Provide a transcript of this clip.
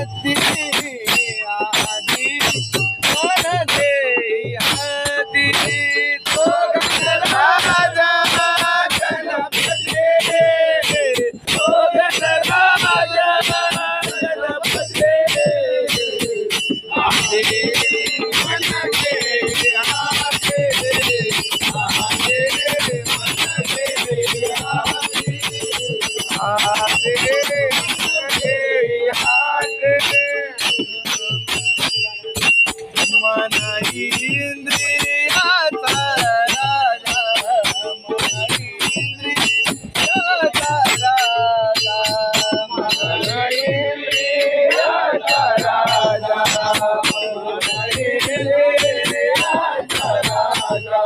गणपती आदी मन दे आदी तो गणराजा गणपती तो गणराजा गणपती आदी मन दे आदी आदी मन इंद्रियाचा राजा मन इंद्रियाचा राजा मन इंद्रियाचा राजा मन इंद्रियाचा राजा